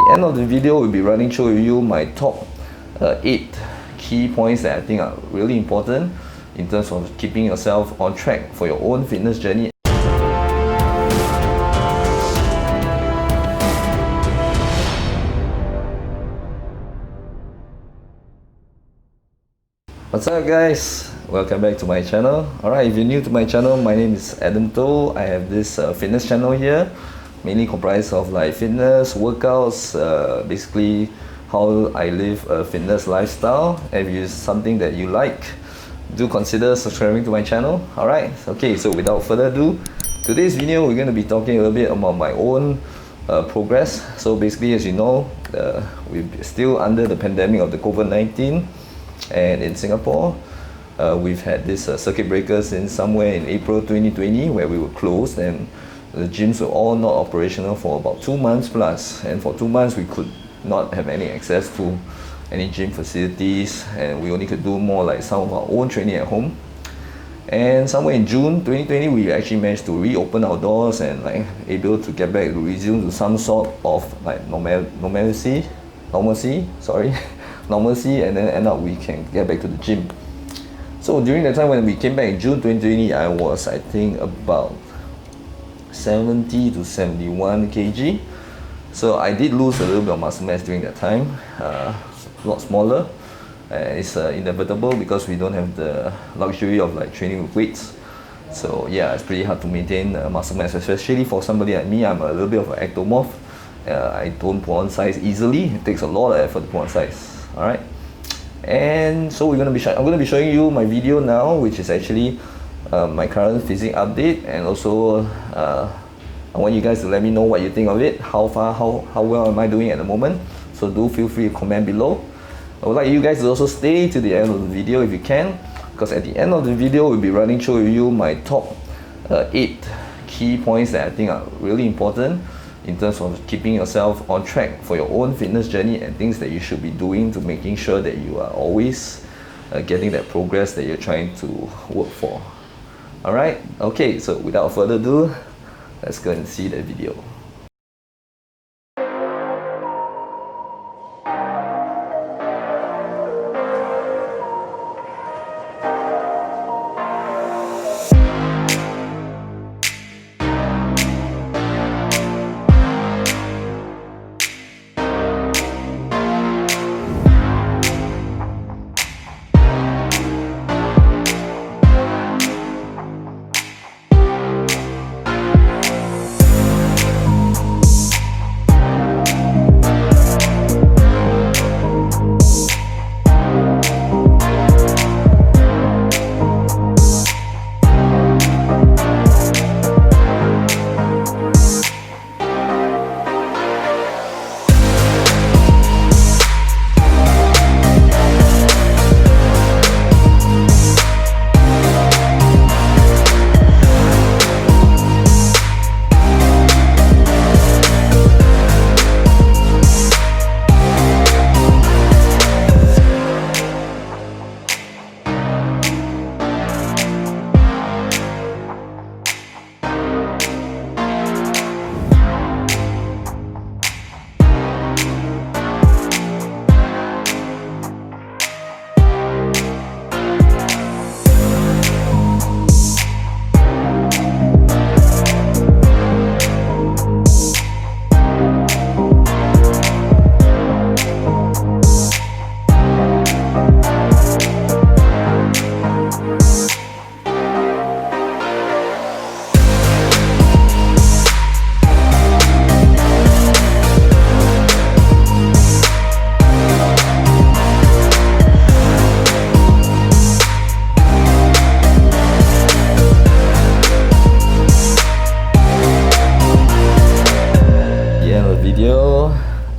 the end of the video, we'll be running through with you my top 8 key points that I think are really important in terms of keeping yourself on track for your own fitness journey. What's up guys? Welcome back to my channel. Alright, if you're new to my channel, my name is Adam Toh. I have this fitness channel here, mainly comprised of like fitness, workouts, basically how I live a fitness lifestyle. And if it's something that you like, do consider subscribing to my channel. Alright, okay, so without further ado, today's video we're going to be talking a little bit about my own progress. So basically, as you know, we're still under the pandemic of the COVID-19. And in Singapore, we've had this circuit breaker since somewhere in April 2020 where we were closed and the gyms were all not operational for about 2 months plus. And for 2 months we could not have any access to any gym facilities, and we only could do more like some of our own training at home. And somewhere in June 2020 we actually managed to reopen our doors and like able to get back to resume to some sort of like normalcy, and then end up we can get back to the gym. So during the time when we came back in June 2020, I was I think about 70 to 71 kg. So I did lose a little bit of muscle mass during that time, a lot smaller. It's inevitable because we don't have the luxury of like training with weights. So yeah, it's pretty hard to maintain muscle mass, especially for somebody like me. I'm a little bit of an ectomorph. I don't put on size easily. It takes a lot of effort to put on size. Alright, and so I'm going to be showing you my video now, which is actually my current physique update, and also I want you guys to let me know what you think of it, how well am I doing at the moment. So do feel free to comment below. I would like you guys to also stay to the end of the video if you can, because at the end of the video we'll be running through with you my top 8 key points that I think are really important in terms of keeping yourself on track for your own fitness journey and things that you should be doing to making sure that you are always getting that progress that you're trying to work for. Alright, okay, so without further ado, let's go and see the video.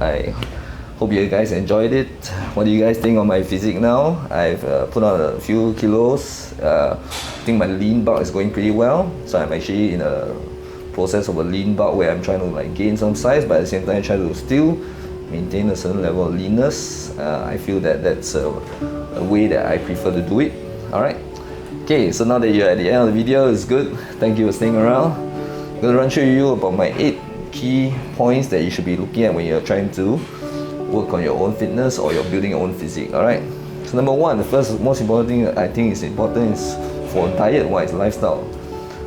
I hope you guys enjoyed it. What do you guys think of my physique now? I've put on a few kilos. I think my lean bulk is going pretty well. So I'm actually in a process of a lean bulk where I'm trying to like gain some size, but at the same time try to still maintain a certain level of leanness. I feel that that's a way that I prefer to do it. Alright. Okay, so now that you're at the end of the video, it's good. Thank you for staying around. I'm going to run through you about my 8 key points that you should be looking at when you're trying to work on your own fitness or you're building your own physique. Alright, so number one, the first most important thing I think is important is for diet wise, lifestyle.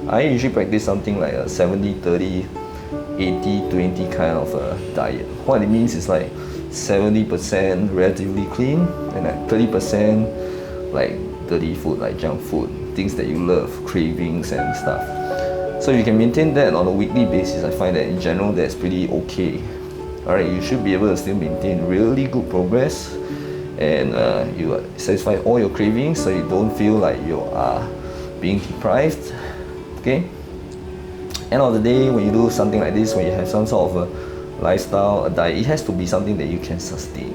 I usually practice something like a 70-30, 80-20 kind of a diet. What it means is like 70% relatively clean and like 30% like dirty food, like junk food, things that you love, cravings and stuff. So if you can maintain that on a weekly basis, I find that in general that's pretty okay. Alright, you should be able to still maintain really good progress and you satisfy all your cravings so you don't feel like you are being deprived. Okay? End of the day, when you do something like this, when you have some sort of a lifestyle, a diet, it has to be something that you can sustain.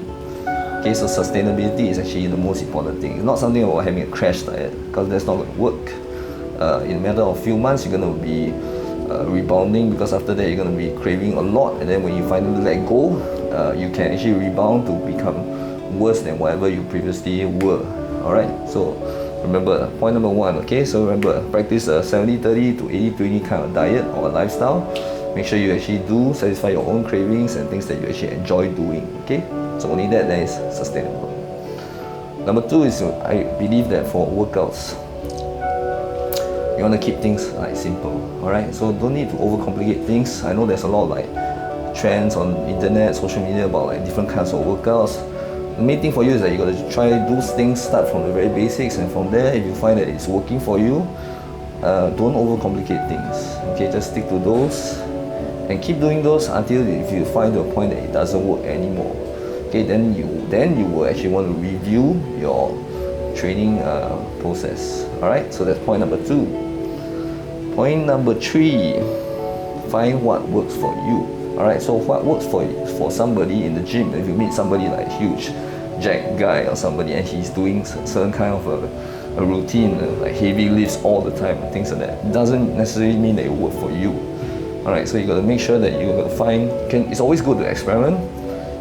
Okay, so sustainability is actually the most important thing. It's not something about having a crash diet, because that's not going to work. In a matter of few months, you're going to be rebounding, because after that you're going to be craving a lot, and then when you finally let go, you can actually rebound to become worse than whatever you previously were. Alright, so remember, point number one, okay? So remember, practice a 70-30 to 80-20 kind of diet or lifestyle. Make sure you actually do satisfy your own cravings and things that you actually enjoy doing, okay? So only that is sustainable. Number two is, I believe that for workouts, you want to keep things like simple, alright? So don't need to overcomplicate things. I know there's a lot of like trends on internet, social media about like different kinds of workouts. The main thing for you is that you got to try those things, start from the very basics, and from there, if you find that it's working for you, don't overcomplicate things. Okay, just stick to those and keep doing those until if you find to a point that it doesn't work anymore. Okay, then you will actually want to review your training process. All right, so that's point number two. Point number three, find what works for you. Alright, so what works for somebody in the gym? If you meet somebody like huge jack guy or somebody and he's doing certain kind of a routine, like heavy lifts all the time, things like that, it doesn't necessarily mean that it will work for you. Alright, so you got to make sure that you got to find, it's always good to experiment,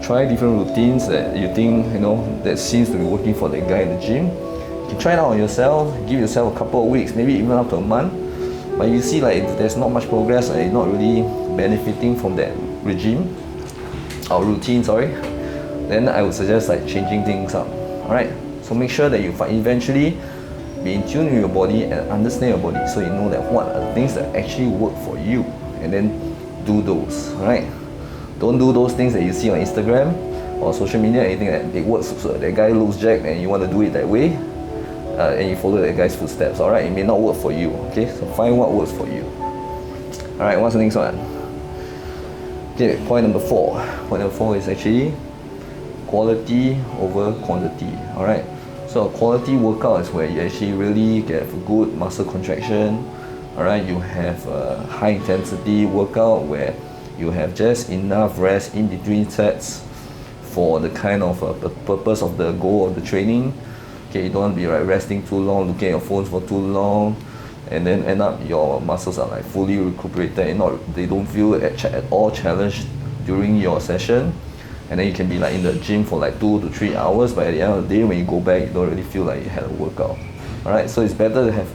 try different routines that you think, that seems to be working for that guy in the gym. You can try it out on yourself, give yourself a couple of weeks, maybe even up to a month. But you see like there's not much progress and you're not really benefiting from that regime or routine, then I would suggest like changing things up. Alright, so make sure that you eventually be in tune with your body and understand your body, so you know that what are the things that actually work for you, and then do those. Alright, don't do those things that you see on Instagram or social media, anything that it works, so that guy looks jacked and you want to do it that way. And you follow that guy's footsteps, alright? It may not work for you, okay? So find what works for you. Alright, what's the next one? Okay, point number four. Point number four is actually quality over quantity, alright? So a quality workout is where you actually really get a good muscle contraction, alright? You have a high intensity workout where you have just enough rest in between sets for the kind of purpose of the goal of the training. Okay, you don't want to be like resting too long, looking at your phones for too long, and then end up your muscles are like fully recuperated and they don't feel at all challenged during your session. And then you can be like in the gym for like 2 to 3 hours, but at the end of the day when you go back, you don't really feel like you had a workout. Alright, so it's better to have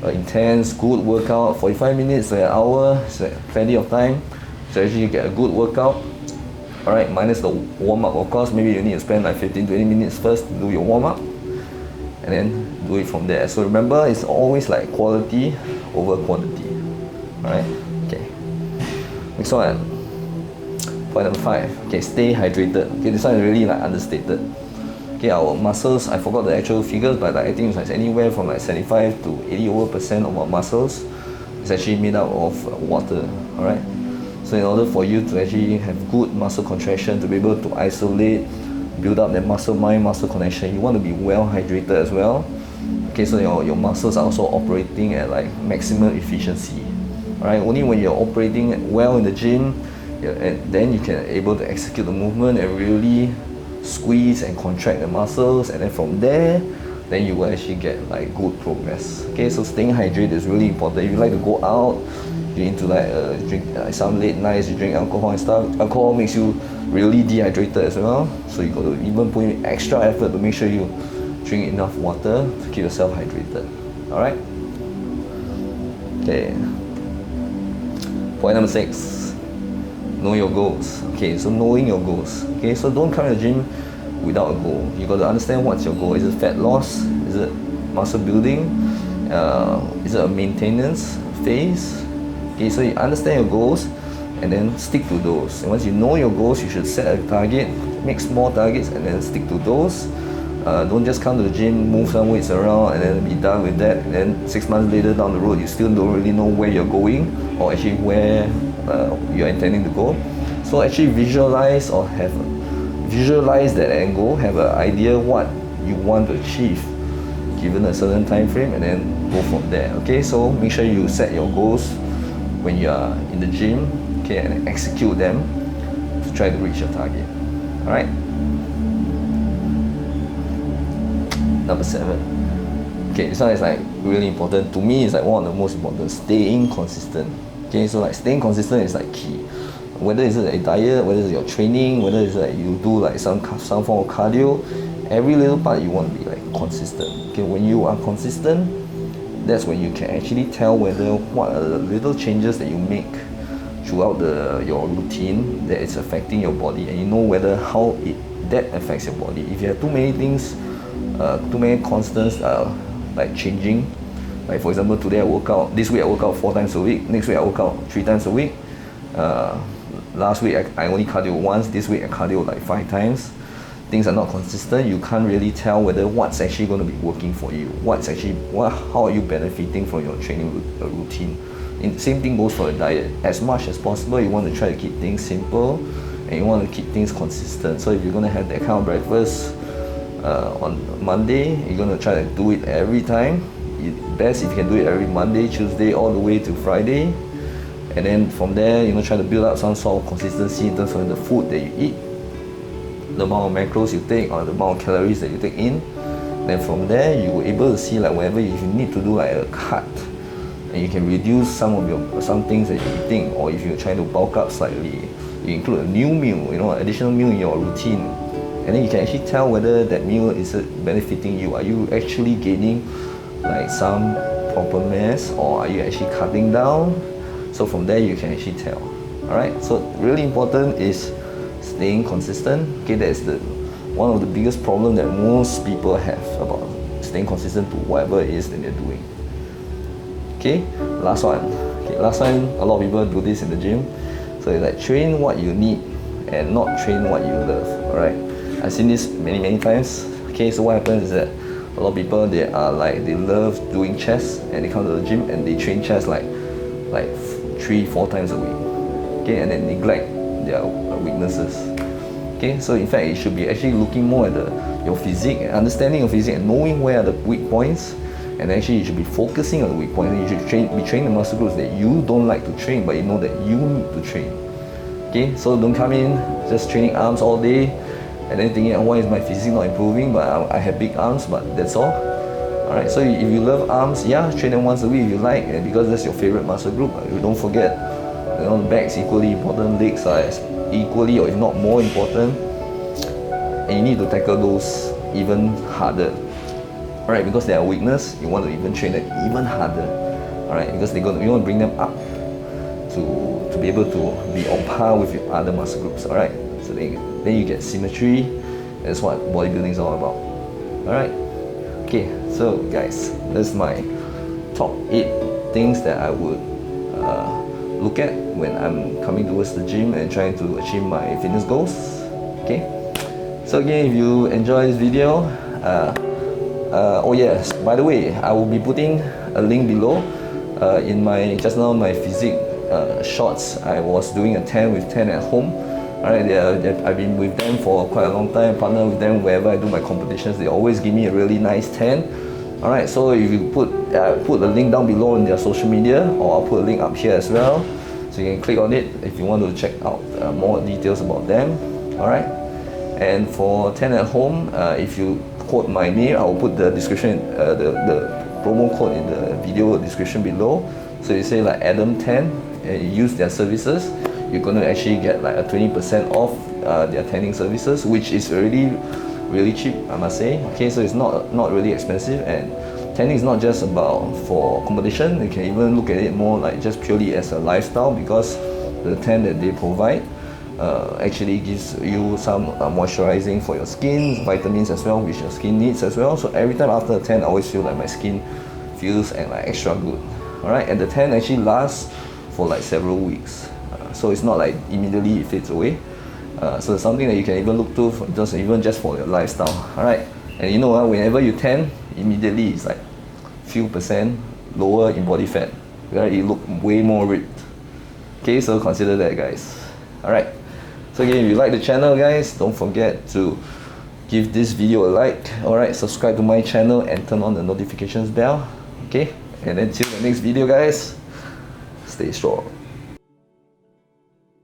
an intense, good workout, 45 minutes to an hour, so plenty of time. So actually you get a good workout. Alright, minus the warm-up of course, maybe you need to spend like 15-20 minutes first to do your warm-up, and then do it from there. So remember, it's always like quality over quantity. Alright, okay. Next one. Point number 5. Okay, stay hydrated. Okay, this one is really like understated. Okay, our muscles, I forgot the actual figures, but like, I think it's like anywhere from like 75 to 80% of our muscles is actually made up of water. Alright. So in order for you to actually have good muscle contraction, to be able to isolate, build up that muscle-mind muscle connection, you want to be well hydrated as well. Okay, so your muscles are also operating at like maximum efficiency. Alright, only when you're operating well in the gym, and then you can able to execute the movement and really squeeze and contract the muscles, and then from there, then you will actually get like good progress. Okay, so staying hydrated is really important. If you like to go out, you're into like drink some late nights, you drink alcohol and stuff. Alcohol makes you really dehydrated as well, so you got to even put in extra effort to make sure you drink enough water to keep yourself hydrated. Alright? Okay. Point number 6. know your goals. Okay, so knowing your goals. Okay, so don't come to the gym without a goal. You got to understand what's your goal. Is it fat loss? Is it muscle building? Is it a maintenance phase? Okay, so you understand your goals and then stick to those. And once you know your goals, you should set a target, make small targets, and then stick to those. Don't just come to the gym, move some weights around, and then be done with that. And then 6 months later down the road, you still don't really know where you're going, or actually where you're intending to go. So actually visualize that end goal, have an idea what you want to achieve given a certain time frame, and then go from there. Okay, so make sure you set your goals when you are in the gym, okay, and execute them to try to reach your target. All right. Number 7. Okay, this one is like really important. To me, it's like one of the most important. Staying consistent. Okay, so like staying consistent is like key. Whether it's a diet, whether it's your training, whether it's like you do like some form of cardio, every little part you want to be like consistent. Okay, when you are consistent, that's when you can actually tell whether what are the little changes that you make throughout your routine that is affecting your body, and you know whether how that affects your body. If you have too many things, too many constants like changing, like for example today I work out, this week I work out 4 times a week, next week I work out 3 times a week, last week I only cardio once, this week I cardio like 5 times. Things are not consistent. You can't really tell whether what's actually going to be working for you, how are you benefiting from your training routine. And same thing goes for the diet. As much as possible, you want to try to keep things simple and you want to keep things consistent. So if you're going to have that kind of breakfast on Monday, you're going to try to do it every time. Best if you can do it every Monday, Tuesday, all the way to Friday. And then from there, try to build up some sort of consistency in terms of the food that you eat, the amount of macros you take, or the amount of calories that you take in. Then from there, you will able to see like whenever if you need to do like a cut, and you can reduce some things that you're eating, or if you're trying to bulk up slightly, you include a new meal, additional meal in your routine. And then you can actually tell whether that meal is benefiting you. Are you actually gaining like some proper mass, or are you actually cutting down? So from there you can actually tell. Alright, so really important is staying consistent. Okay, that's one of the biggest problems that most people have about staying consistent to whatever it is that they're doing. Okay, last one. Okay, last time a lot of people do this in the gym. So it's like train what you need and not train what you love. Alright, I've seen this many times. Okay, so what happens is that a lot of people they love doing chest, and they come to the gym and they train chest like 3-4 times a week. Okay, and then neglect their weaknesses. Okay, so in fact it should be actually looking more at your physique and understanding your physique and knowing where are the weak points, and actually you should be focusing on the weak points. You should be training the muscle groups that you don't like to train, but you know that you need to train. Okay, so don't come in just training arms all day and then thinking, why is my physique not improving, but I have big arms, but that's all. Alright, so if you love arms, yeah, train them once a week if you like, and because that's your favorite muscle group. Don't forget, the back's equally important, legs are equally or if not more important, and you need to tackle those even harder. Alright, because they are weakness, you want to even train them even harder. Alright, because you want to bring them up to be able to be on par with your other muscle groups. Alright, so then you get symmetry. That's what bodybuilding is all about. Alright, okay, so guys, that's my top 8 things that I would look at when I'm coming towards the gym and trying to achieve my fitness goals. Okay, so again, if you enjoy this video, oh yes, by the way, I will be putting a link below in my Physique shorts. I was doing a 10 with TanAtHome. Alright, I've been with them for quite a long time, partner with them wherever I do my competitions. They always give me a really nice 10. Alright, so if you put the link down below in their social media, or I'll put a link up here as well, so you can click on it if you want to check out more details about them. Alright, and for TanAtHome, if you quote my name, I will put the description, the promo code in the video description below. So you say like Adam10 and you use their services, you're going to actually get like a 20% off their tanning services, which is already really cheap, I must say. Okay, so it's not really expensive, and tanning is not just about for competition. You can even look at it more like just purely as a lifestyle, because the tan that they provide actually gives you some moisturizing for your skin, vitamins as well, which your skin needs as well. So every time after a tan, I always feel like my skin feels and like extra good. Alright, and the tan actually lasts for like several weeks. So it's not like immediately it fades away. So it's something that you can even look to for even just for your lifestyle. Alright, and you know whenever you tan, immediately it's like few percent lower in body fat. Right? You look way more ripped. Okay, so consider that, guys. Alright, so again, if you like the channel, guys, don't forget to give this video a like. Alright, subscribe to my channel and turn on the notifications bell. Okay, and until the next video, guys, stay strong.